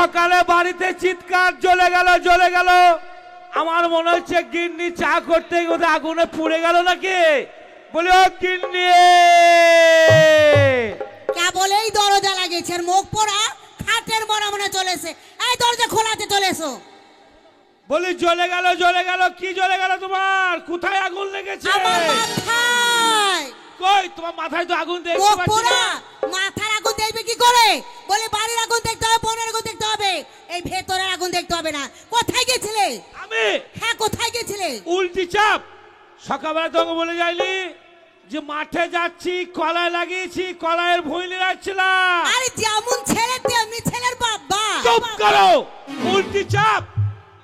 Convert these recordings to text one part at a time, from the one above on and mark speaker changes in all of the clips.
Speaker 1: সকালে বাড়িতে চিৎকার জ্বলে গেল আমার মনে হচ্ছে গিন্নি চা করতে গিয়ে আগুনে পুড়ে গেল নাকি। বলে ও গিন্নি,
Speaker 2: কে বলেই দরজা লাগিয়েছে, মুখ পোড়া খাটের বড় মনে চলেছে। এই দরজা খোলাতে চলেছো।
Speaker 1: বলি জ্বলে গেল কি জ্বলে গেল তোমার? কোথায় আগুন লেগেছে?
Speaker 2: আমার মাথায়।
Speaker 1: কই তোমার মাথায় তো আগুন দেখতে
Speaker 2: মুখ
Speaker 1: পাচ্ছি
Speaker 2: পোড়া,
Speaker 1: না।
Speaker 2: মাথার আগুন দেখবে কি করে? বলে বাড়ির আগুন দেখতে হবে, বোনের আগুন দেখতে হবে, এই ভেতরের আগুন দেখতে হবে না। কোথায় গেছিলে?
Speaker 1: আমি?
Speaker 2: হ্যাঁ, কোথায় গেছিলে?
Speaker 1: উল্টি চাপ। সকালবেলা তোকে বলে যাইনি যে মাঠে যাচ্ছি, কলায় লাগিয়েছি, কলাইয়ের ভুঁই নিয়ে
Speaker 2: আরে যেমন ছেলে তেমনি ছেলের বাবা।
Speaker 1: চুপ করো, উল্টি চাপ।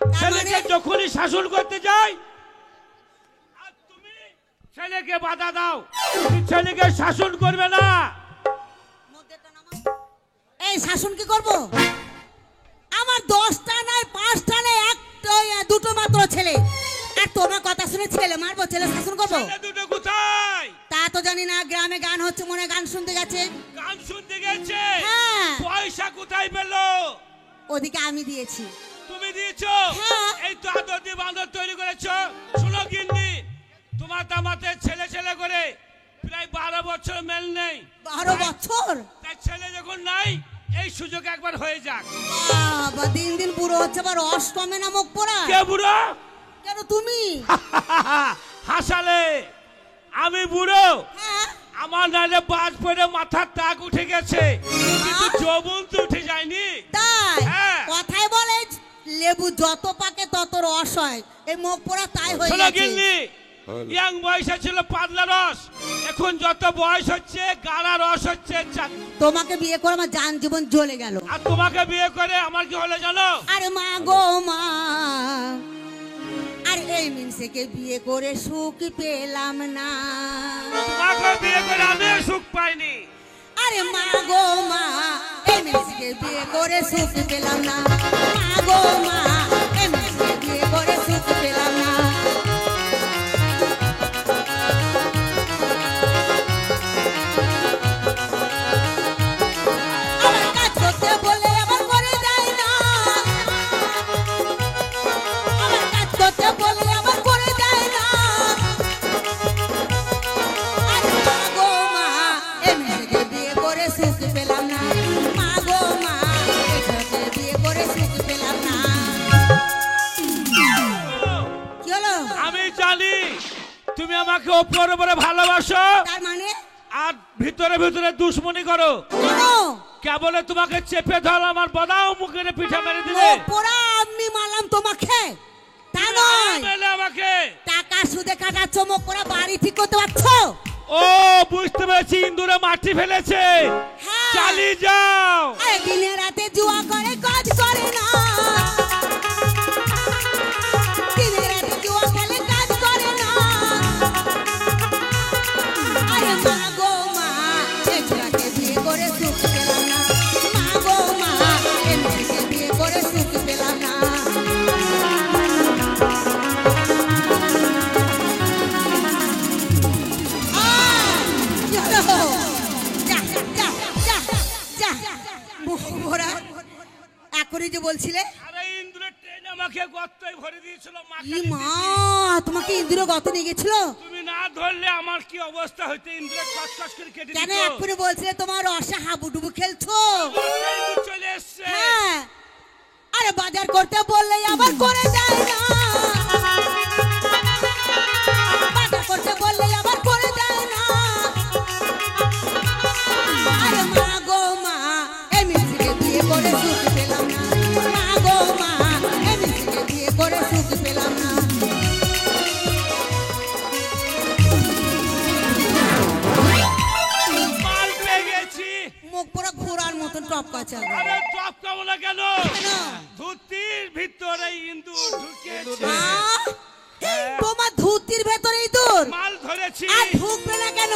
Speaker 2: মানে?
Speaker 1: ছেলেকে যখনই শাসন করতে যাই আর তুমি ছেলেকে বাধা দাও। তুমি ছেলেকে শাসন করবে না।
Speaker 2: এই শাসন কি করব? আমার 10টা নাই 5টা নাই, একটা দুটো মাত্র ছেলে, আর তোমার কথা শুনে ছেলে মারবো, ছেলে শাসন করবো?
Speaker 1: ছেলে দুটো কোথায়?
Speaker 2: তা তো জানি না। গ্রামে গান হচ্ছে, মনে হয় গান শুনতে গেছে।
Speaker 1: গান শুনতে গেছে?
Speaker 2: হ্যাঁ।
Speaker 1: পয়সা কোথায় পেলো?
Speaker 2: ওদিকে আমি দিয়েছি।
Speaker 1: তুমি দিয়েছো?
Speaker 2: হ্যাঁ।
Speaker 1: এই তো আদর দিয়ে বান্দর তৈরি করেছো। শুনো গিন্নি, তোমার দামাতে ছেলে ছেলে করে প্রায় 12 বছর মেল নেই।
Speaker 2: 12 বছর?
Speaker 1: তাই ছেলে যখন নাই, এই সুযোগ একবার হয়ে যাক।
Speaker 2: বাবা, দিন দিন বুড়ো হচ্ছে, আবার রস কমে না মুখ পোড়া।
Speaker 1: কে বুড়ো?
Speaker 2: কেন তুমি?
Speaker 1: হাসালে। আমি বুড়ো?
Speaker 2: হ্যাঁ।
Speaker 1: আমার নালে বাজ পড়ে মাথার টাক উঠে গেছে, কিন্তু যৌবন তো উঠে যায়নি।
Speaker 2: তাই?
Speaker 1: হ্যাঁ।
Speaker 2: কথায় বলে লেবু যত পাকে তত রস হয়, এই মুখ পোড়া তাই হয়ে
Speaker 1: শোনো
Speaker 2: গেছে।
Speaker 1: গিন্নি, ইয়াং বয়সে ছিল পাতলা রস, এখন যত বয়স হচ্ছে গাঢ়া রস হচ্ছে।
Speaker 2: তোমাকে বিয়ে করে আমার জান জীবন জ্বলে গেল।
Speaker 1: আর তোমাকে বিয়ে করে আমার কি হলো জানো?
Speaker 2: আরে মা গো মা, আর এই মিনসেকে বিয়ে করে সুখ পেলাম না।
Speaker 1: তোমাকে বিয়ে করে আমি সুখ পাইনি।
Speaker 2: আরে মা গো মা, এই মিনসেকে বিয়ে করে সুখ পেলাম না। মা গো মা, এই মিনসেকে বিয়ে করে সুখ পেলাম না। আমার কাজ করতে বলে আবার করে দেয় না। আমার কাজ করতে বলে আবার করে দেয় না। আরে মা গো মা, এই মেয়েকে বিয়ে করে সুখ পেলাম না। মা গো মা, এই মেয়েকে বিয়ে করে সুখ পেলাম না। কি হলো?
Speaker 1: আমি জানি তুমি আমাকে ওপরে ওপরে ভালোবাসো,
Speaker 2: তার মানে?
Speaker 1: আর ভিতরে ভিতরে দুশ্মনী করো।
Speaker 2: কেন?
Speaker 1: কেবলে তোমাকে চেপে ধর আমার বদাও মুখের পিঠা মেরে দিলে।
Speaker 2: পোড়া আমি মারলাম তোমাকে, তা নয়।
Speaker 1: মেলে আমাকে
Speaker 2: টাকা সুদে কাটাচ্ছ, মুখ পোড়া বাড়ি ঠিক করতে পারছো?
Speaker 1: ও বুঝতে পেরেছি, ইন্দুরে মাটি ফেলেছে।
Speaker 2: হ্যাঁ।
Speaker 1: চালিয়ে যাও।
Speaker 2: আরে দিনে রাতে জুয়া করে, কাজ করে না। দিনে রাতে জুয়া খেলে, কাজ করে না। আরে মা গো মা, এই ছেলেকে বিয়ে করে সুখ পেলাম না। মা গো মা, এই মেয়েকে বিয়ে করে সুখ পেলাম না। কি হলো? যা যা যা যা, মুখ ভরা। এখনই যে বলছিলে,
Speaker 1: আরে ইন্দুরের ট্রেন আমাকে গর্তই ভরে দিয়েছিল।
Speaker 2: ই মা, তোমাকে ইন্দ্র গত নিয়ে গেছিল?
Speaker 1: তুমি না ধরলে আমার কি অবস্থা হইতো? ইন্দুরে কসকস করে কেটে
Speaker 2: কেন
Speaker 1: দিত।
Speaker 2: এখনই বলছিলে তোমার রসে হাবুডুবু খেলছো?
Speaker 1: ইন্দুর চলে এসছে।
Speaker 2: হ্যাঁ। আরে বাজার করতে বললেই আবার করে দেয় না। বাজার করতে বললেই আবার করে দেয় না। আরে মা গো মা, এই মিষ্টিকে বিয়ে করে সুখ পেলাম না। মা গো মা, এই মিষ্টিকে বিয়ে করে সুখ পেলাম না।
Speaker 1: মাল পেয়ে গেছি।
Speaker 2: মুখ পুরো ঘোড়ার মতন টপকা চালবে।
Speaker 1: আরে টপ খাবো না কেন?
Speaker 2: কেন?
Speaker 1: ধুতির ভিতরে ইন্দুর ঢুকেছে।
Speaker 2: তোমার ধুতির ভেতরে ইঁদুর?
Speaker 1: মাল ধরেছি।
Speaker 2: আর ঢুকবে না কেন?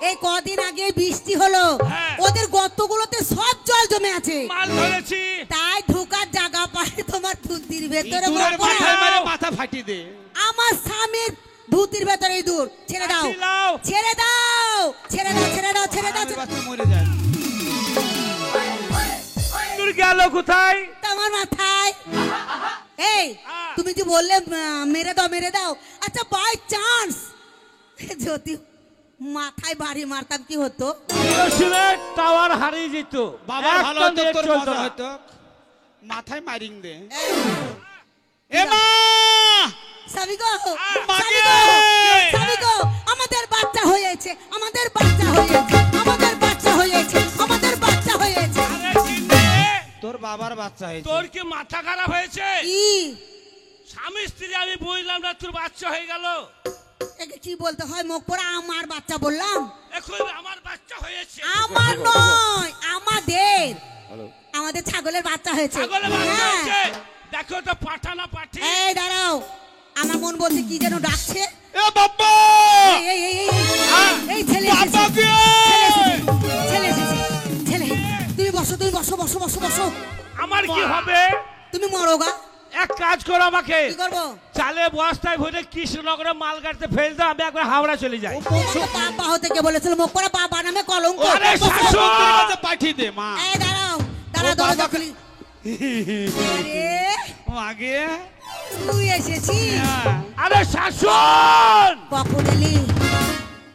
Speaker 2: এই কদিন আগে বৃষ্টি হলো,
Speaker 1: হ্যাঁ।
Speaker 2: ওদের গর্তগুলোতে সব জল জমে আছে,
Speaker 1: মাল ধরেছি।
Speaker 2: তাই ঢুকার জায়গা পায় তোমার ধুতির ভেতরে।
Speaker 3: ইঁদুরের
Speaker 2: বাবা,
Speaker 3: মাথায় মেরে মাথা ফাটিয়ে দে।
Speaker 2: আমার স্বামীর ধুতির ভেতরে ইঁদুর। ছেড়ে দাও,
Speaker 1: লাঠি লাও।
Speaker 2: ছেড়ে দাও, ছেড়ে দাও, ছেড়ে দাও, ছেড়ে দাও।
Speaker 3: আমি বাচ্চা মরে যায়।
Speaker 1: ইন্দুর গেল কোথায়?
Speaker 2: তোমার মাথায়। এই তুমি যে বললে মেরে দাও মেরে দাও, আচ্ছা বাই চান্স যদি মাথায় বাড়ি মারতাম কি হতো?
Speaker 1: কেরোসিনের টাওয়ার হারিয়ে যেত।
Speaker 3: বাবা ভালো
Speaker 1: একটা
Speaker 3: হতো,
Speaker 1: নেট
Speaker 3: তোর
Speaker 1: চলতো
Speaker 3: মজা
Speaker 1: না।
Speaker 3: হতো। মাথায় মারিং দে।
Speaker 2: এই,
Speaker 3: এ মা!
Speaker 2: সাবিগো,
Speaker 3: মাগে!
Speaker 2: সাবিগো, আমাদের বাচ্চা হয়েছে, আমাদের বাচ্চা হয়েছে, আমাদের বাচ্চা হয়েছে, আমাদের বাচ্চা হয়েছে।
Speaker 1: আরে গিন্নি,
Speaker 3: তোর বাবার বাচ্চা হয়েছে।
Speaker 1: তোর কি মাথা খারাপ হয়েছে?
Speaker 2: কি
Speaker 1: স্বামী স্ত্রী আমি বুঝলাম না, তোর বাচ্চা হয়ে গেল।
Speaker 2: একে কি বলতে হয়? মুখ পড়া আমার বাচ্চা বললাম?
Speaker 1: এখন আমার বাচ্চা হয়েছে।
Speaker 2: আমার নয়, আমাদের আমাদের ছাগলের বাচ্চা হয়েছে।
Speaker 1: ছাগলের বাচ্চা
Speaker 2: হ্যাঁ।
Speaker 1: হয়েছে। দেখো তো পাঠা না পাঠি।
Speaker 2: এই দাঁড়াও, আমার মন বলছে কি যেন ডাকছে।
Speaker 3: এ বাবা!
Speaker 2: এই এই এই এই, এই ছেলে এসেছে,
Speaker 3: বাবা কে?
Speaker 2: ছেলে এসেছে, ছেলে। তুমি বসো, তুমি বসো, বসো, বসো, বসো।
Speaker 1: আমার কি হবে?
Speaker 2: তুমি মরোগা।
Speaker 1: এক কাজ করো, আমাকে
Speaker 2: কি করবো?
Speaker 1: চালে বস্তায় ভরে কৃষ্ণনগরে মাল গাড়িতে ফেল দাও, আমি একবার হাওড়া চলে যাই।
Speaker 2: বাবা হতে কে বলেছিল? মুখ পড়া বাবা নামে কলঙ্ক।
Speaker 1: আরে
Speaker 2: বসো।
Speaker 1: শাশুড়ি!
Speaker 3: তোর কাছে পাঠিয়ে দে মা।
Speaker 2: এই দাঁড়াও, দাঁড়াও,
Speaker 3: ও
Speaker 2: দরজা
Speaker 3: বাবা
Speaker 2: খুলি। আরে
Speaker 3: মাগে!
Speaker 2: তুই এসেছিস?
Speaker 1: আরে শাশুন!
Speaker 2: কখন এলি?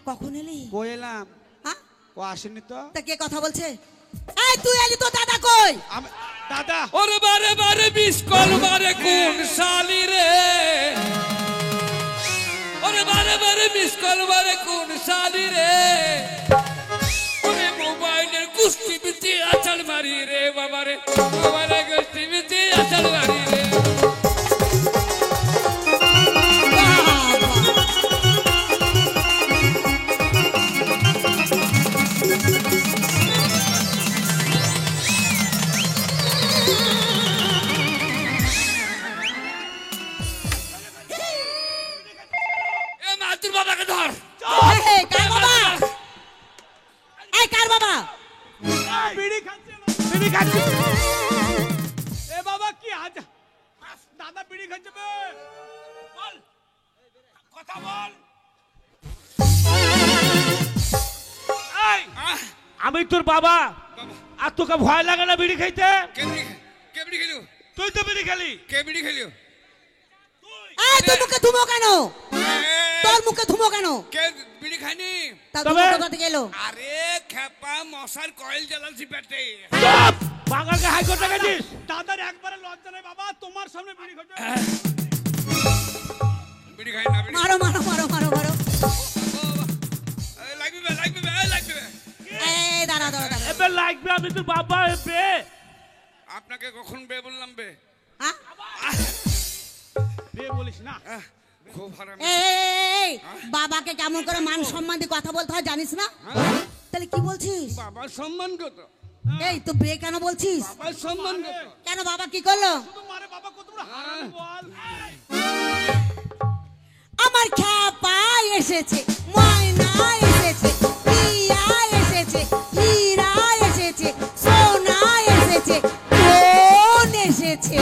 Speaker 2: কখন এলি?
Speaker 3: কই এলাম?
Speaker 2: হ্যাঁ?
Speaker 3: ও আসেনি তো।
Speaker 2: তা কে কথা বলছে? এই তুই এলি তো, দাদা কই?
Speaker 3: আমি দাদা
Speaker 4: ওরে বারে বারে মিস কল মারে কোন শালি রে, ওরে বারে বারে মিস কল মারে কোন শালি রে, ওরে মোবাইলের কুস্তি বিচি আছাড় মারি রে বাবা রে, মোবাইলের কুস্তি বিচি আছাড় মারি রে। এ মাতুর বাবাকে ধর।
Speaker 2: এই, কার বাবা? এই কার বাবা?
Speaker 3: বিড়ি খাচ্ছে না।
Speaker 1: বিড়ি খাচ্ছি।
Speaker 3: এ বাবা কি আজ দাদা বিড়ি খাচ্ছে বে?
Speaker 1: বল, কথা বল। এই, আমি তোর বাবা, আর তোকে ভয় লাগে না বিড়ি খাইতে?
Speaker 4: কে বিড়ি খেলো?
Speaker 1: তুই তো বিড়ি খেলি।
Speaker 4: কে বিড়ি খেলো?
Speaker 2: এই তুই মুখে ধুমো কেন? তোর মুখে ধুমো কেন?
Speaker 4: কে বিড়ি খায়নি?
Speaker 2: তা
Speaker 1: তবে-
Speaker 2: ধুমো কোথা থেকে এলো?
Speaker 4: আরে খেপা মশার কয়েল জ্বালাচ্ছি পেটে।
Speaker 1: চুপ! বাঙালকে হাইকোর্টে গেছিস?
Speaker 3: দাদার একবারে লজ্জা নাই বাবা, তোমার সামনে বিড়ি খাচ্ছে।
Speaker 4: বিড়ি খাই না বিড়ি।
Speaker 2: মারো মারো মারো মারো মারো।
Speaker 4: লাগবে বে, লাগবে বে, লাগবে বে।
Speaker 2: এই দাঁড়া দাঁড়া দাঁড়া।
Speaker 1: এবার লাগবে, আমি তোর বাবা এবে।
Speaker 4: আপনাকে কখন বে বললাম বে?
Speaker 2: হ্যাঁ?
Speaker 3: বে বলিস না।
Speaker 4: খুব হারাম।
Speaker 2: এই, এই, এই, বাবাকে কেমন করে মান সম্মান দিয়ে কথা বলতে হয় জানিস না? তাহলে কি বলছিস?
Speaker 4: বাবার সম্মান কত?
Speaker 2: এই তো বে কেন বলছিস?
Speaker 4: বাবার সম্মান কত?
Speaker 2: কেন বাবা কি করলো?
Speaker 3: শুধু মারে বাবা কত বড় হারামি বল।
Speaker 2: আমার খ্যাপা এসেছে, ময়না এসেছে, পিয়া এসেছে, হীরা এসেছে, সোনা এসেছে, বোন এসেছে।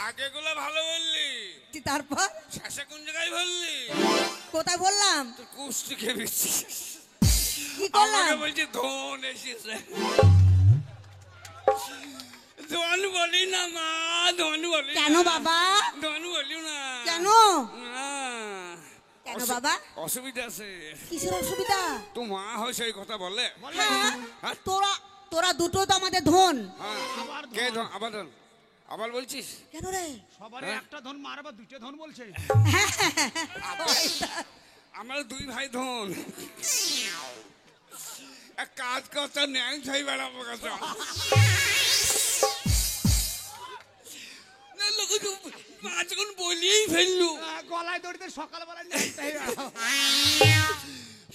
Speaker 4: আগেগুলো ভালো বললি,
Speaker 2: কি তারপর?
Speaker 4: শেষে কোন জায়গায় বললি?
Speaker 2: কোথায় বললাম?
Speaker 4: তোর কুস্তি খেয়েছি।
Speaker 2: কি করলাম?
Speaker 4: আমাকে বলছি ধন এসেছে। ধন বলি না মা, ধন বলি না।
Speaker 2: কেন বাবা?
Speaker 4: ধন বলি না।
Speaker 2: কেন?
Speaker 4: না।
Speaker 2: কেন বাবা?
Speaker 4: অসুবিধা আছে।
Speaker 2: কিসের অসুবিধা?
Speaker 4: তো মা হয় সেই কথা বলে।
Speaker 2: হ্যাঁ,
Speaker 4: হ্যাঁ?
Speaker 2: তোরা তোরা দুটো তো আমাদের ধন।
Speaker 4: হ্যাঁ। কে ধন? আবার ধন? আবার বলছিস?
Speaker 2: কেন রে?
Speaker 3: সবারই একটা ধন মার আবার দুটো ধন বলছে।
Speaker 4: আমরা দুই ভাই ধন। এক কাজ করতে ন্যাং ছাই বেড়াবো কথা। মা যখন বলিয়েই ফেললু,
Speaker 3: গলায় দড়িতে সকালবেলায় নিতে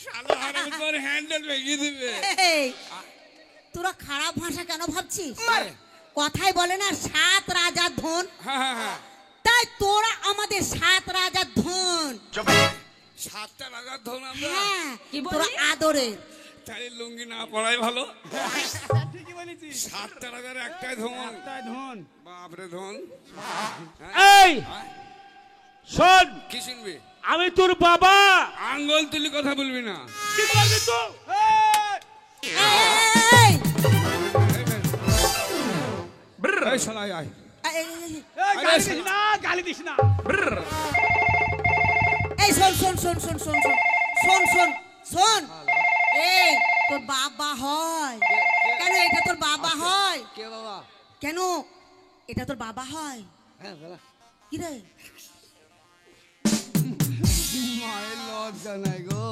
Speaker 4: শালা হারাম তোর হ্যান্ডেল ভেঙে দিবে।
Speaker 2: এই, তোরা খারাপ ভাষা কেন ভাবছিস? কথাই বলে না 7 রাজার ধন,
Speaker 4: হ্যাঁ হ্যাঁ হ্যাঁ।
Speaker 2: তাই তোরা আমাদের 7 রাজার ধন।
Speaker 4: 7টা রাজার ধন আমরা।
Speaker 2: হ্যাঁ, তোরা আদরে।
Speaker 4: তাই লুঙ্গি না পড়াই ভালো।
Speaker 3: ঠিকই বলেছিস।
Speaker 4: 7টা রাজার একটাই ধন।
Speaker 3: একটাই ধন।
Speaker 4: বাপরে ধন।
Speaker 1: এই শোন,
Speaker 4: কি শুনবি?
Speaker 1: আমি তোর বাবা।
Speaker 4: আঙ্গুল তুলি কথা বলবি না।
Speaker 1: কি করবি তুই?
Speaker 2: এই,
Speaker 3: এই শালা আয়
Speaker 2: এই, এই, এই,
Speaker 3: গালি দিস না, গালি দিস না।
Speaker 2: এই শোন শোন শোন শোন শোন শোন শোন শোন শোন এই তোর বাবা হয় কেন? এটা তোর বাবা হয়
Speaker 3: কে বাবা?
Speaker 2: কেন? এটা তোর বাবা হয়
Speaker 3: হ্যাঁ বলা।
Speaker 2: কি রে?
Speaker 3: মায়ের লজ্জা নাই গো।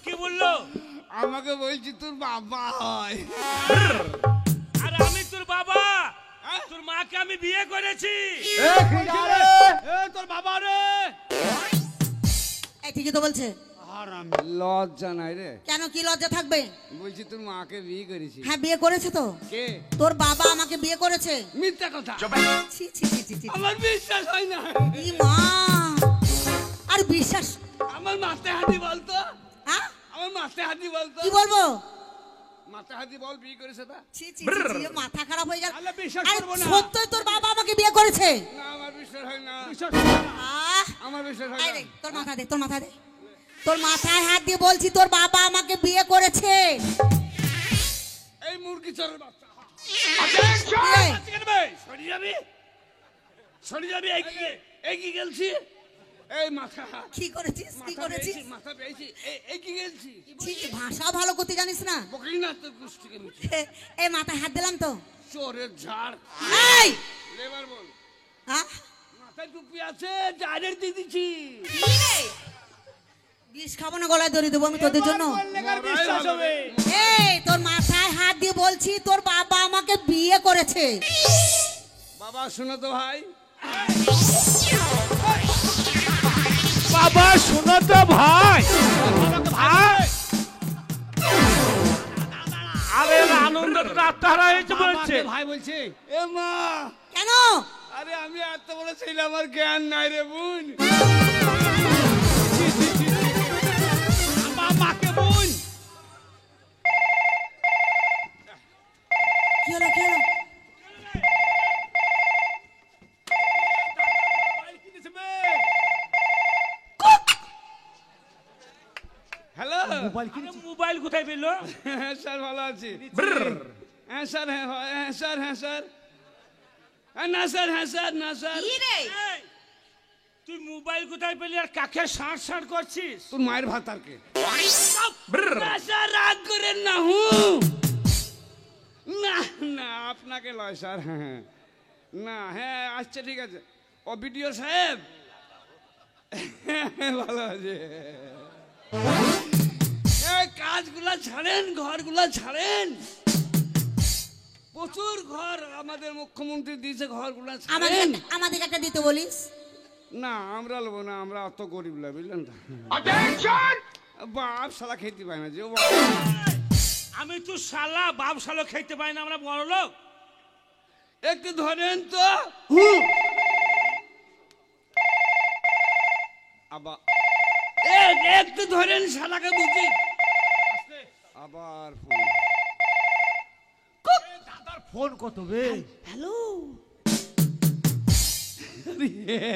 Speaker 1: কি বললো?
Speaker 3: আমাকে বলছি তোর বাবা হয়।
Speaker 1: আরে আমি তোর বাবা, তোর মাকে আমি বিয়ে করেছি।
Speaker 3: তোর বাবা রে।
Speaker 2: এই ঠিকই তো বলছে।
Speaker 3: লজ্জা নাই রে।
Speaker 2: কেন কি লজ্জা থাকবে?
Speaker 3: বলছি তোর মাকে বিয়ে করেছি।
Speaker 2: হ্যাঁ বিয়ে করেছে তো।
Speaker 3: কে?
Speaker 2: তোর বাবা আমাকে বিয়ে করেছে।
Speaker 3: মিথ্যা কথা।
Speaker 2: ছি ছি ছি ছি ছি।
Speaker 3: আমার বিশ্বাস হয় না।
Speaker 2: ই মা, আর বিশ্বাস?
Speaker 3: আমার মাথায় হাতি বলতো।
Speaker 2: হ্যাঁ
Speaker 3: আমার মাথায় হাতি বলতো।
Speaker 2: কি বলবো?
Speaker 3: মাথায় হাতি বল বিয়ে করেছে তা।
Speaker 2: ছি ছি ছি ছি, এ মাথা খারাপ হয়ে গেল।
Speaker 3: আল্লাহ বিশ্বাস
Speaker 2: আরে
Speaker 3: করবো না।
Speaker 2: সত্যই তোর বাবা আমাকে বিয়ে করেছে?
Speaker 3: না আমার বিশ্বাস হয় না।
Speaker 2: আহ,
Speaker 3: আমার বিশ্বাস হয়
Speaker 2: এই
Speaker 3: না।
Speaker 2: রে, তোর মাথা দে, তোর মাথা দে। তোর মাথায় হাত দিয়ে বলছি তোর বাবা আমাকে বিয়ে করেছে।
Speaker 3: এই মুরগি চোরের বাচ্চা।
Speaker 2: এই,
Speaker 3: সরি যাবি, সরি যাবি। এই কি গেলছি? এই মাথা,
Speaker 2: কি করেছিস? কি
Speaker 3: মাথা
Speaker 2: করেছিস?
Speaker 3: পেয়েছি, মাথা পেয়েছি। এই কি গেলছি?
Speaker 2: ছি, ভাষা ভালো করতে জানিস না?
Speaker 3: বকিস না তোর গোষ্ঠীকে মিঠে।
Speaker 2: এই মাথায় হাত দিলাম তো।
Speaker 3: চোরের ঝাড়।
Speaker 2: এই
Speaker 3: লেবার বল।
Speaker 2: হ্যাঁ
Speaker 3: মাথায় টুপি আছে, ডাইরেক্ট দিয়ে দিচ্ছি।
Speaker 2: বিষ খাবো না, গলায় ধরে দেবো আমি তোদের জন্য।
Speaker 3: বিশ্বাস হবে।
Speaker 2: এই তোর মাথায় হাত দিয়ে বলছি তোর বাবা আমাকে বিয়ে করেছে।
Speaker 3: বাবা শোনো তো ভাই।
Speaker 1: বাবা শোনো তো ভাই। আরে আনন্দ আত্মহারা হয়েছে বলছে।
Speaker 3: ভাই বলছে এ মা।
Speaker 2: কেন?
Speaker 3: আরে আমি এত বড় ছেলে, আমার জ্ঞান নাই রে বোন। মাকে বোন।
Speaker 2: কি হলো কি হলো?
Speaker 3: হ্যালো।
Speaker 1: মোবাইল কোথায় পেলো?
Speaker 3: হ্যাঁ স্যার ভালো আছি। হ্যাঁ স্যার, হ্যাঁ হ্যাঁ স্যার, হ্যাঁ স্যার। না স্যার, হ্যাঁ স্যার, না স্যার।
Speaker 2: কি রে?
Speaker 1: এই, তুই মোবাইল কোথায় পেলি আর কাকে ষাঁড় ষাঁড় করছিস?
Speaker 3: তোর মায়ের ভাত আর কে? না স্যার রাগ করেন না। না না আপনাকে লয় স্যার। হ্যাঁ হ্যাঁ না, হ্যাঁ আচ্ছা ঠিক আছে। ও বিডিও সাহেব ভালো আছে। এই কাজগুলা ছাড়েন, ঘরগুলা ছাড়েন। প্রচুর ঘর আমাদের মুখ্যমন্ত্রী দিয়েছে, ঘরগুলা ছাড়েন।
Speaker 2: আমাদের একটা দিতে বলিস।
Speaker 3: না আমরা লোবো না, আমরা অত গরিব না বুঝলেন তো। বাপ শালা খেতে পায় না যে।
Speaker 1: আমি তো শালা বাপ শালো খেতে পাই না, আমরা বড় লোক।
Speaker 3: একটু ধরেন তো। আবার একটু ধরেন, শালাকে বুঝি। আবার ফোন।
Speaker 1: দাদার ফোন কত বে?
Speaker 3: হ্যালো।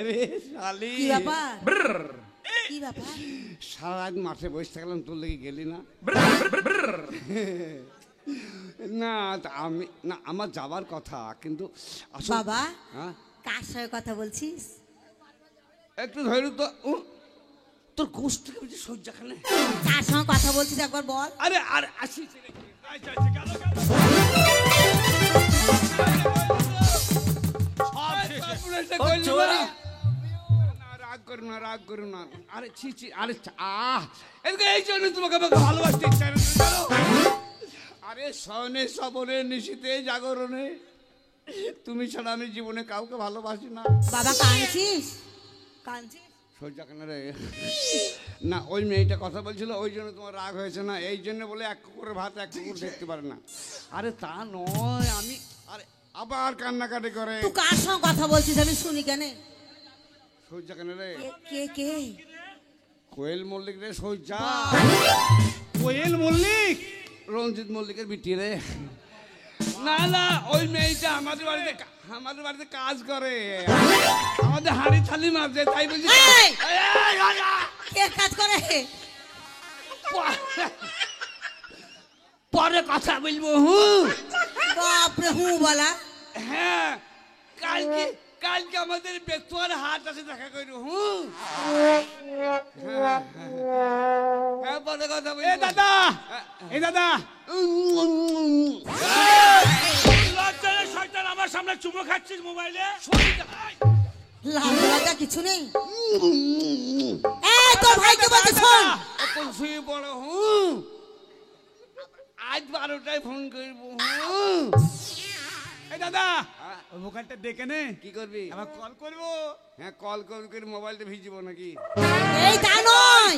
Speaker 3: রে শালি
Speaker 2: কি ব্যাপার? কি ব্যাপার?
Speaker 3: সারা রাত মাঠে বসে থাকলাম, তোর লেগে গেলি না? না আমি না, আমার যাবার কথা কিন্তু আসলে-
Speaker 2: বাবা
Speaker 3: হ্যাঁ
Speaker 2: কার সঙ্গে কথা বলছিস?
Speaker 3: একটু ধরু তো। তোর গোষ্ঠীকে বুঝি সজ্জাখানে।
Speaker 2: কার সঙ্গে কথা বলছিস একবার বল।
Speaker 3: আরে আর আসিস রাগ করো না, রাগ করো না। আরে ছি ছি, আরে এদিকে এই জন্য তোমাকে আমাকে ভালোবাসতে ইচ্ছা করে। আরে শয়নে সবনে নিশীতে জাগরণে তুমি ছাড়া আমি জীবনে কাউকে ভালোবাসি না।
Speaker 2: বাবা কাঁদছিস? কাঁদছিস?
Speaker 3: সজ্জা কেন রে? না ওই মেয়েটা কথা বলছিল, ওই জন্য তোমার রাগ হয়েছে না? এই জন্য বলে এক কুকুরের ভাত এক কুকুর দেখতে পারে না। আরে তা নয়, আমি আরে আবার কান্নাকাটি করে।
Speaker 2: তুই কার সঙ্গে কথা বলছিস আমি শুনি কেন?
Speaker 3: সজ্জা কেন রে?
Speaker 2: কে কে?
Speaker 3: কোয়েল মল্লিক রে। সজ্জা
Speaker 1: কোয়েল মল্লিক?
Speaker 3: রঞ্জিত মল্লিকের বিটি রে। না না ওই মেয়েটা আমাদের বাড়িতে কাজ করে, আমাদের হাড়ি থালি মারছে, তাই বলছি।
Speaker 2: এই! কে কাজ করে?
Speaker 3: পরে কথা বলবো।
Speaker 2: বাপরে হুঁ বলা।
Speaker 3: হ্যাঁ কালকে কালকে আমাদের বেতুয়ার হাট আছে, দেখা করবো। হ্যাঁ বড় কথা বলি।
Speaker 1: এ দাদা, এ দাদা, লজ্জায় শয়তান আমার সামনে চুমো খাচ্ছিস মোবাইলে?
Speaker 2: লজ্জা কিছু নেই। এই তোর ভাইকে বলতে শোন।
Speaker 3: এখন শুয়ে পড়ো। আজ 12টায় ফোন করবো।
Speaker 1: এই দাদা, ওই মোবাইলটা দেখে নে।
Speaker 3: কি করবি?
Speaker 1: আমার কল করবো।
Speaker 3: হ্যাঁ কল করে মোবাইলটা ভিজিবো নাকি?
Speaker 2: এই তা নয়,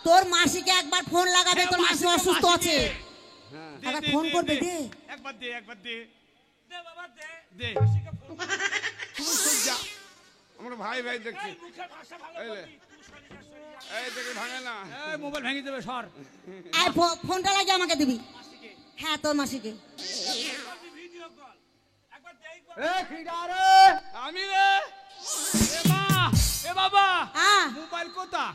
Speaker 2: তোর মাসিকে একবার ফোন লাগাবে, তোর মাসি অসুস্থ আছে।
Speaker 3: হ্যাঁ
Speaker 2: একবার ফোন করবে, দে।
Speaker 1: একবার দে, একবার দে। দে বাবা দে। দে।
Speaker 3: তুই সজ্জা, আমরা ভাই ভাই দেখছি।
Speaker 1: মুখের ভাষা ভালো
Speaker 3: এই লে।
Speaker 1: বলবি, তুই সরিয়ে সরিয়ে।
Speaker 3: এই দেখে ভাঙে না।
Speaker 1: এই মোবাইল ভেঙে দেবে সর।
Speaker 2: এই ফোনটা লাগিয়ে আমাকে দিবি। হ্যাঁ তোর মাসিকে।
Speaker 1: ভিডিও কল একবার দেই।
Speaker 5: এ খিডারে,
Speaker 3: আমি রে।
Speaker 1: এ মা, এ বাবা,
Speaker 2: হ্যাঁ
Speaker 1: মোবাইল কোথা?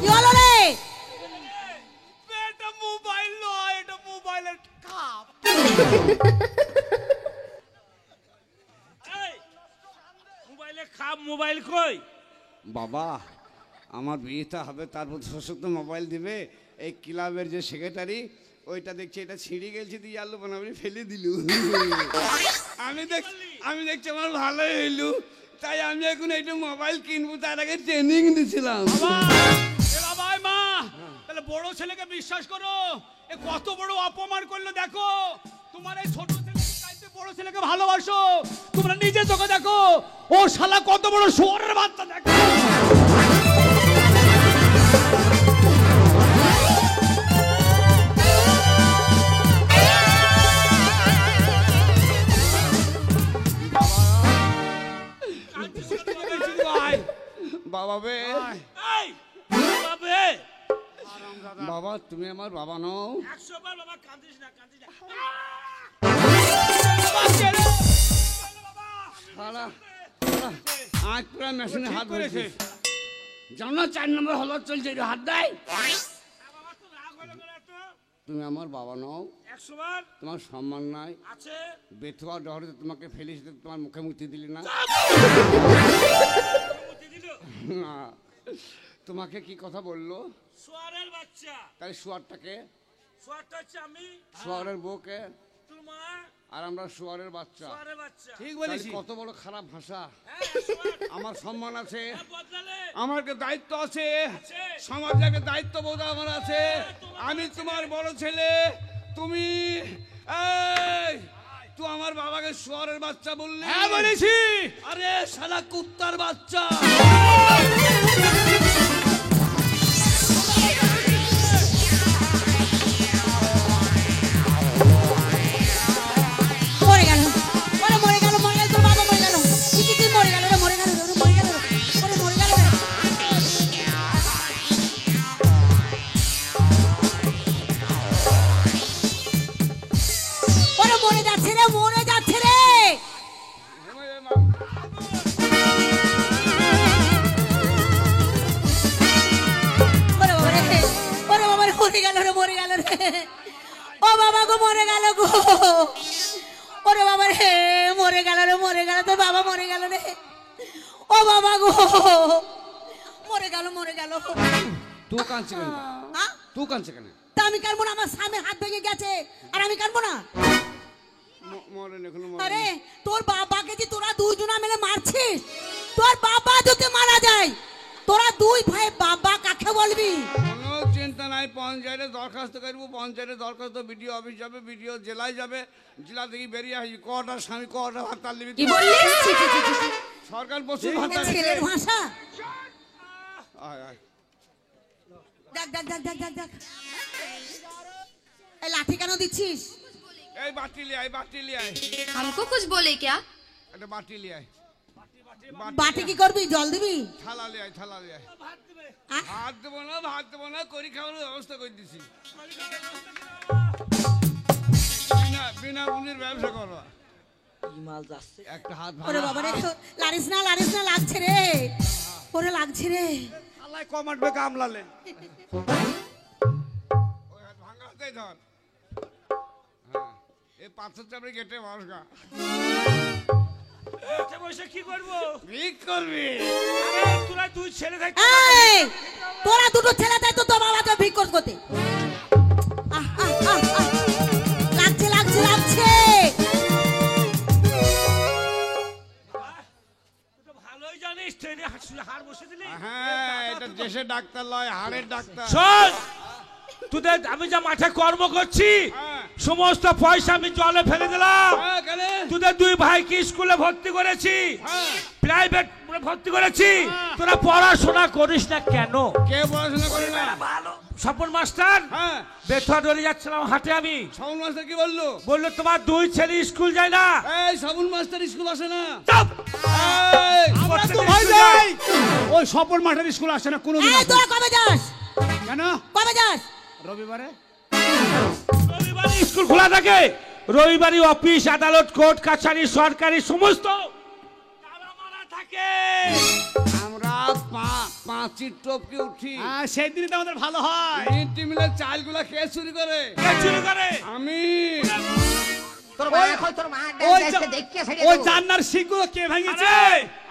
Speaker 2: কি হলো রে?
Speaker 1: এটা মোবাইল নয়, এটা মোবাইলের কাপ। এই, মোবাইলে খাপ, মোবাইল কই?
Speaker 3: বাবা আমার বিয়েটা হবে, তারপর সশক্ত মোবাইল দিবে। এই ক্লাবের যে সেক্রেটারি ওইটা দেখছি এটা ছিঁড়ে গেছে, দিয়ে আলু বানাবি ফেলে দিলু। আমি দেখছি আমার ভালোই হইলু, তাই আমি এখন এইটা মোবাইল কিনবো, তার আগে ট্রেনিং দিছিলাম।
Speaker 1: এ বাবা, এ মা, তাহলে বড় ছেলেকে বিশ্বাস করো? এ কত বড় অপমান করলো দেখো। তোমার এই ছোট ছেলেকে চাইতে বড় ছেলেকে ভালোবাসো। তোমরা নিজে চোখে দেখো, ও শালা কত বড় শুয়োরের বাচ্চা দেখো।
Speaker 3: বাবা বে,
Speaker 1: এই, বাবা,
Speaker 3: বাবা তুমি আমার বাবা নও।
Speaker 1: 100 বার বাবা কাঁদিস না, কাঁদিস না।
Speaker 3: শালা, আজ পুরা মেশিনে হাত
Speaker 1: করেছে।
Speaker 3: ধরেছে। জানো না 4 নম্বর হল চলছে, এটা হাত দেয়।
Speaker 1: বাবা তো রাগ হলো কেন এত?
Speaker 3: তুমি আমার বাবা নও,
Speaker 1: 100 বার
Speaker 3: তোমার সম্মান নাই।
Speaker 1: আছে।
Speaker 3: বেথুয়া ডহরে তোমাকে ফেলিস, তোমার মুখে মুক্তি দিলি না।
Speaker 1: মুতি দিল।
Speaker 3: না, তোমাকে কি কথা বললো?
Speaker 1: শুয়োরের বাচ্চা।
Speaker 3: তাই শুয়ারটাকে,
Speaker 1: শুয়োরটা হচ্ছে আমি,
Speaker 3: শুয়ারের বউকে,
Speaker 1: তোর মা,
Speaker 3: আর আমরা শুয়ারের বাচ্চা।
Speaker 1: শুয়োরের বাচ্চা।
Speaker 3: ঠিক বলেছি। কত বড় খারাপ ভাষা।
Speaker 1: হ্যাঁ, 100 বার।
Speaker 3: আমার সম্মান আছে,
Speaker 1: বদলালে
Speaker 3: আমার একটা দায়িত্ব আছে,
Speaker 1: আছে।
Speaker 3: সমাজে একটা দায়িত্ববোধ আমার আছে। আমি তোমার বড় ছেলে, তুমি এই তুই আমার বাবাকে শুয়ারের বাচ্চা বললি?
Speaker 1: হ্যাঁ বলেছি।
Speaker 3: আরে শালা কুত্তার বাচ্চা।
Speaker 2: মরে গেল, ওরে মরে গেল, মরে গেল, তোর বাবা মরে গেল। কি মরে গেল রে, মরে গেল রে, ওরে মরে গেল রে, ওরে মরে গেল রে। ওরে মরে যাচ্ছে রে, মরে যাচ্ছে রে। ওরে বাবা রে, ওরে বাবা রে, মরে গেল রে, মরে গেল রে। ও বাবা গো, মরে গেল গো। ওরে বাবা রে, মরে গেল রে, মরে গেল, তোর বাবা মরে গেল রে। ও বাবা গো, মরে গেল, মরে গেল।
Speaker 3: তুই কাঁদছে কেন?
Speaker 2: হ্যাঁ?
Speaker 3: তুই কাঁদছে কেন?
Speaker 2: তা আমি কানবো না? আমার স্বামীর হাত ভেঙে গেছে, আর আমি কানবো না?
Speaker 3: মরেন এখনো
Speaker 2: আরে তোর বাবাকে যে তোরা দুইজনা মিলে মারছিস, তোর বাবা যদি মারা যায়, তোরা দুই ভাই বাবা কাকে বলবি?
Speaker 3: কোনো চিন্তা নাই, পঞ্চায়েতে দরখাস্ত করবো, পঞ্চায়েতে দরখাস্ত বিডিও অফিস যাবে, বিডিও জেলায় যাবে, জেলা থেকে বেরিয়ে আসবি। কটা স্বামী কটা ভাতা নিবি?
Speaker 2: কি বললি?
Speaker 3: সরকার প্রচুর ভাতা
Speaker 2: ছেলের ভাষা।
Speaker 3: আয় আয়।
Speaker 2: দেখ দেখ দেখ দেখ দেখ দেখ, এই লাঠি কেন দিচ্ছিস?
Speaker 3: এই বাটি লিয়ে আয়, বাটি লিয়ে আয়,
Speaker 6: हमको कुछ बोले क्या?
Speaker 3: একটা বাটি লিয়ে আয়।
Speaker 2: বাটি কি করবি? জল দিবি?
Speaker 3: থালা লিয়ে আয়, থালা লিয়ে আয়।
Speaker 2: আহ,
Speaker 3: ভাত দেবো না, ভাত দেবো না, করি খাওয়ার ব্যবস্থা করে দিছি। বিনা পুঁজির ব্যবসা করবা।
Speaker 2: কি মাল যাচ্ছে
Speaker 3: একটা হাত
Speaker 2: ওরে
Speaker 3: ভাঙা
Speaker 2: বাবা রে লারিস না লাগছে রে ওরে লাগছে রে
Speaker 1: আল্লাহ কমাটবে কামলালে
Speaker 3: ওই হাত ভাঙা হাতেই ধর হ্যাঁ এই পাথর চাপড়ে কেটে বসগা
Speaker 1: বসে কি করবো?
Speaker 3: ঠিক করবি
Speaker 1: আরে তোরা দুই ছেলে থাকতে
Speaker 2: এই তোরা দুটো ছেলে তাই তো তোমার বাবা ভিক করতে আহ আহ আহ আহ। লাগছে
Speaker 1: তো ভালোই জানিস ট্রেনে হাড় বসে দিলি।
Speaker 3: হ্যাঁ এটা দেশের ডাক্তার লয় হাড়ের ডাক্তার
Speaker 1: শোন তোদের আমি যা মাঠে কর্ম করছি
Speaker 3: হ্যাঁ।
Speaker 1: সমস্ত পয়সা আমি জলে ফেলে দিলাম।
Speaker 3: হ্যাঁ কেন
Speaker 1: তোদের দুই ভাইকে স্কুলে ভর্তি করেছি,
Speaker 3: হ্যাঁ
Speaker 1: প্রাইভেট ভর্তি করেছি, তোরা পড়াশোনা করিস না কেন?
Speaker 3: কে পড়াশোনা করে না
Speaker 1: স্বপন মাস্টার
Speaker 3: হ্যাঁ
Speaker 1: বেথুয়া ধরে যাচ্ছিলাম হাটে, আমি
Speaker 3: সাবুন মাস্টার কি বললো
Speaker 1: বললো তোমার দুই ছেলে স্কুল যায় না।
Speaker 3: এই সাবুন মাস্টার স্কুল আসে না
Speaker 1: চুপ!
Speaker 3: এই,
Speaker 1: আমরা তো
Speaker 3: ভাই যাই।
Speaker 1: ওই স্বপন মাস্টার স্কুল আসে না কোনোদিন।
Speaker 2: এই তোরা কবে যাস
Speaker 1: কেন?
Speaker 2: কবে যাস
Speaker 1: রবিবারে রবিবারে স্কুল খোলা থাকে, রবিবারে অফিস আদালত কোর্ট কাছারি সরকারি সমস্ত তালা থাকে।
Speaker 3: আমরা পাঁচির টপকে উঠি
Speaker 1: সেই দিনই তো আমাদের ভালো হয়।
Speaker 3: মিড মিলে চালগুলা কে চুরি করে
Speaker 1: কে চুরি করে?
Speaker 3: আমি
Speaker 1: ওই জান্নার শিখগুলো কে ভেঙেছে?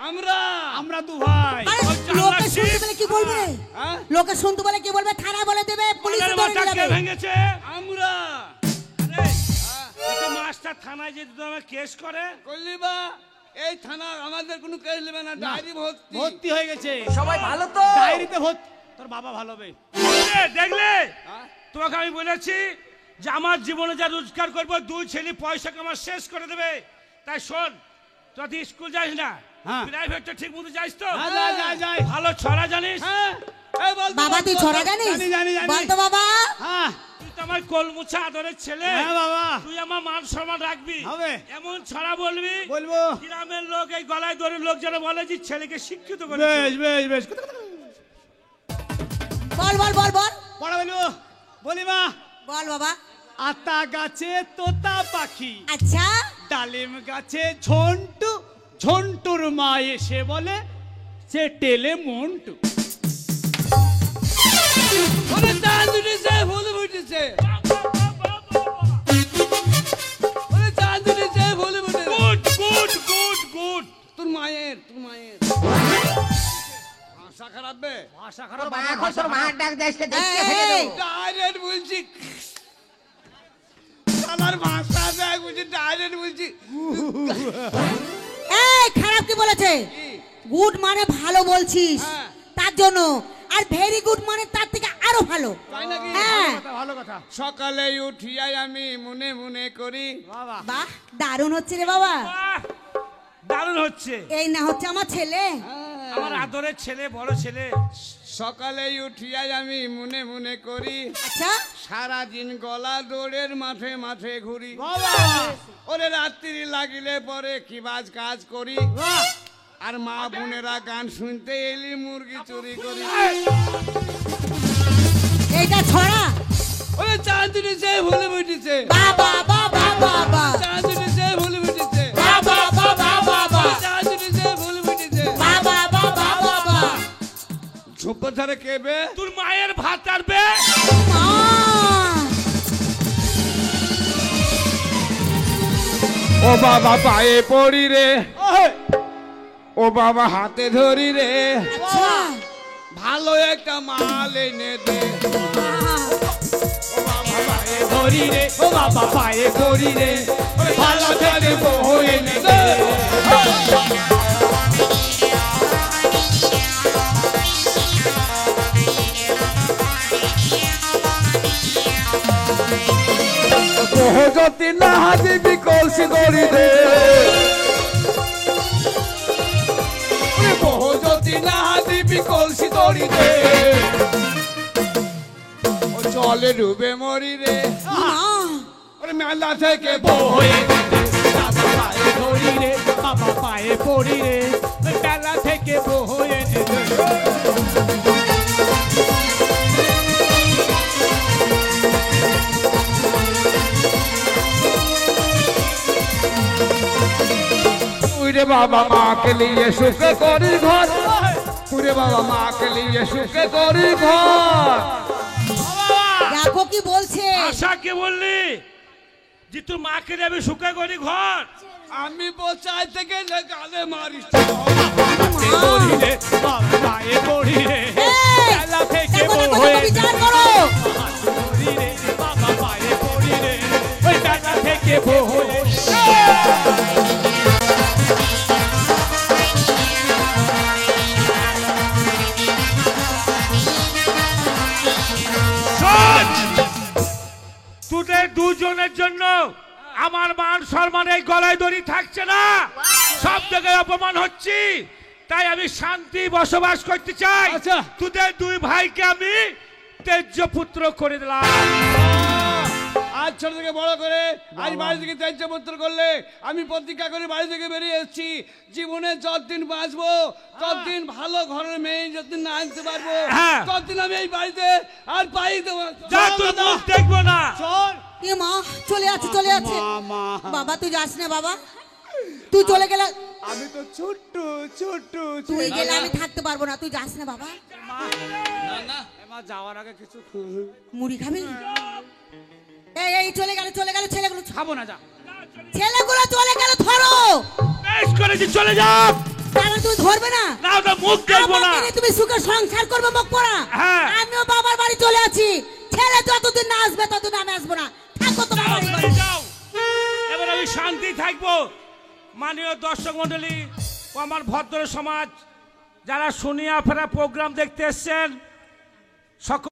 Speaker 3: আমরা
Speaker 1: আমরা দু ভাই।
Speaker 2: আরে
Speaker 1: ওই জান্নার
Speaker 2: লোকে
Speaker 1: শিখ,
Speaker 2: শুনতে পেলে কি বলবে
Speaker 3: হ্যাঁ?
Speaker 2: লোকে শুনতে বলে কি বলবে থানা বলে দেবে পুলিশ
Speaker 1: আমাদের
Speaker 2: ধরে
Speaker 1: মাথা
Speaker 2: নিয়ে
Speaker 1: কে
Speaker 2: যাবে
Speaker 1: ভেঙেছে?
Speaker 3: আমরা
Speaker 1: আরে, এটা মাস্টার থানায় যদি তোমার কেস করে
Speaker 3: করলি বা এই থানা আমাদের কোনো কেস নেবে না ডায়েরি ভর্তি
Speaker 1: ভর্তি হয়ে গেছে,
Speaker 5: সবাই ভালো তো?
Speaker 1: ডায়েরিতে ভর্তি। তোর বাবা ভালো হবে। দেখলে
Speaker 3: হ্যাঁ?
Speaker 1: তোমাকে আমি বলেছি যে আমার জীবনে যা রোজগার করবো দুই ছেলে পয়সাকে আমার শেষ করে দেবে। তাই শোন, তোরা তো স্কুল যাস না, প্রাইভেটটা ঠিক মতো যাইস তো? ভালো ছড়া জানিস?
Speaker 3: হ্যাঁ এই বল তো,
Speaker 2: বাবা
Speaker 3: বল
Speaker 2: তুই
Speaker 3: তো।
Speaker 2: ছড়া জানিস
Speaker 1: জানি।
Speaker 2: বল তো বাবা
Speaker 1: তুই তো আমার কলমুছা আদরের ছেলে, তুই আমার মান সম্মান রাখবি, এমন ছড়া বলবি
Speaker 6: বলবো।
Speaker 1: গ্রামের লোক এই গলায় ধরে লোক যেন বলে যে ছেলেকে শিক্ষিত করে।
Speaker 6: বেশ
Speaker 2: বল বল বল বল
Speaker 6: পড়া বলবো। বলি মা,
Speaker 2: বল বাবা
Speaker 6: আতা গাছে তোতা পাখি,
Speaker 2: আচ্ছা
Speaker 6: ডালিম গাছে ঝন্টু, ঝন্টুর মা এসে বলে সে টেলে মন্টু।
Speaker 3: ওরে চাঁদ উঠেছে ফুল ফুটেছে ওরে চাঁদ উঠেছে ফুল ফুটেছে
Speaker 1: গুড গুড গুড গুড।
Speaker 3: তোর মায়ের ভাষা খারাপ বে
Speaker 6: ভাষা খারাপ
Speaker 2: এই,
Speaker 3: ডাইরেক্ট বলছি আমার ভাষা দেখ বলছি ডাইরেক্ট বলছি
Speaker 2: এই খারাপ কি বলেছে গুড মানে ভালো বলছিস
Speaker 3: হ্যাঁ।
Speaker 2: তার জন্য, আর ভেরি গুড মানে তার থেকে আরো ভালো
Speaker 3: তাই নাকি
Speaker 2: হ্যাঁ
Speaker 6: ভালো কথা।
Speaker 3: সকালে উঠিয়াই আমি মনে মনে করি
Speaker 6: বাবা
Speaker 2: বাহ দারুণ হচ্ছে রে বাবা
Speaker 1: বাহ, দারুণ হচ্ছে।
Speaker 2: এই না হচ্ছে আমার ছেলে
Speaker 1: আমার আদরের ছেলে, বড় ছেলে।
Speaker 3: সকালে উঠিয়াই আমি মনে মনে করি
Speaker 2: আচ্ছা
Speaker 3: সারাদিন গলা দৌড়ের মাঠে মাঠে ঘুরি
Speaker 6: বাবা
Speaker 3: ওরে রাত্রি লাগিলে পরে কি কাজ করি
Speaker 6: বাহ,
Speaker 3: আর মা বোনেরা গান শুনতে এলি মুরগি চুরি করি
Speaker 2: এইটা ছড়া
Speaker 3: ওরে চাঁদ উঠেছে ভুলে বুঝেছে
Speaker 2: বাবা বাবা বাবা
Speaker 3: চাঁদ উঠেছে ভুলে বুঝেছে
Speaker 2: বাবা বাবা বাবা
Speaker 3: চাঁদ উঠেছে ভুলে বুঝেছে
Speaker 2: বাবা বাবা বাবা
Speaker 3: ঝোপর ধারে কেবে
Speaker 1: তোর মায়ের ভাত আনবে।
Speaker 2: মা
Speaker 3: ও বাবা পায়ে পড়ি রে
Speaker 6: ওহে,
Speaker 3: ও বাবা হাতে ধরি রে
Speaker 2: আচ্ছা
Speaker 3: ভালো একটা মাল এনে দে
Speaker 6: পায়ে ধরি রে, ও বাবা পায়ে ধরি রে, ভালো থেকে বউ এনে দে।
Speaker 3: বহু যদি না দিবি কলসি ধরি দে বহু যদি না দিবি কলসি ধরি দে ও জলে ডুবে মরি রে
Speaker 2: মা
Speaker 3: ওরে মেলা থেকে বউ
Speaker 6: হয়ে গেছে, বাবা পায়ে ধরি রে, বাবা পায়ে পড়ি রে, বেলা থেকে বউ এনে দে।
Speaker 3: বাবা মাকে নিয়ে সুখে করি ঘর, ওরে বাবা মাকে নিয়ে সুখে করি ঘর।
Speaker 2: দেখো কি বলছে।
Speaker 5: আশা কে বললি যে তোর মাকে যাবে সুখে করি ঘর?
Speaker 3: আমি বোচাই থেকে গালে মারিস।
Speaker 6: পড়ি রে বাবা পায়ে পড়ি রে
Speaker 2: এই,
Speaker 6: বেলা থেকে
Speaker 2: দেখো, দেখো,
Speaker 6: হয়ে
Speaker 2: দেখো, বিচার করো।
Speaker 6: পড়ি রে বাবা পায়ে পড়ি রে ওই বেলা থেকে হয়ে
Speaker 5: শোন, তোদের দুজনের জন্য আমার মান সম্মান এই গলায় দড়ি থাকছে না, সব জায়গায় অপমান হচ্ছি। তাই আমি শান্তি বসবাস করতে চাই।
Speaker 1: আচ্ছা।
Speaker 5: তোদের দুই ভাইকে আমি তেজ্য পুত্র করে দিলাম।
Speaker 3: আজ ছোট থেকে বড় করে আজ বাড়ি থেকে ত্যাজ্যপুত্র করলে আমি প্রতিজ্ঞা করে বাড়ি থেকে বেরিয়ে এসেছি। জীবনে যতদিন বাঁচবো ততদিন ভালো ঘরের মেয়ে যতদিন না আনতে পারবো
Speaker 5: হ্যাঁ।
Speaker 3: ততদিন আমি এই বাড়িতে আর পাই দেবো।
Speaker 5: যা, তোর মুখ দেখবো না।
Speaker 1: চল
Speaker 2: এ মা চলে আছে চলে আছে।
Speaker 1: মা
Speaker 2: বাবা তুই যাস না বাবা, তুই চলে গেলে
Speaker 1: আমি তো ছোট্ট ছোট্ট
Speaker 2: তুই গেলে আমি থাকতে পারবো না, তুই যাস না বাবা।
Speaker 1: মা যাওয়ার আগে কিছু
Speaker 2: মুড়ি খাবি? এই এই চলে গেল ছেলেগুলো,
Speaker 1: খাবো না, যা।
Speaker 2: ছেলেগুলো চলে গেল, ধরো।
Speaker 5: বেশ করেছি, চলে যা।
Speaker 2: তাহলে তুই ধরবে না?
Speaker 5: না, ওটা মুখ দেখবো না।
Speaker 2: আমাকে নিয়ে তুমি সুখে সংসার করবে মুখ পড়া।
Speaker 5: হ্যাঁ।
Speaker 2: আমিও বাবার বাড়ি চলে আছি। ছেলে যতদিন না আসবে ততদিন আমি আসবো না। থাকো তোমার
Speaker 5: যাও,
Speaker 2: বাড়ি
Speaker 5: চলে
Speaker 2: ঘরে।
Speaker 5: যাও। এবার আমি শান্তি থাকবো। মাননীয় দর্শক মন্ডলী ও আমার ভদ্র সমাজ, যারা শুনিয়া ফেরা প্রোগ্রাম দেখতে এসছেন, সকল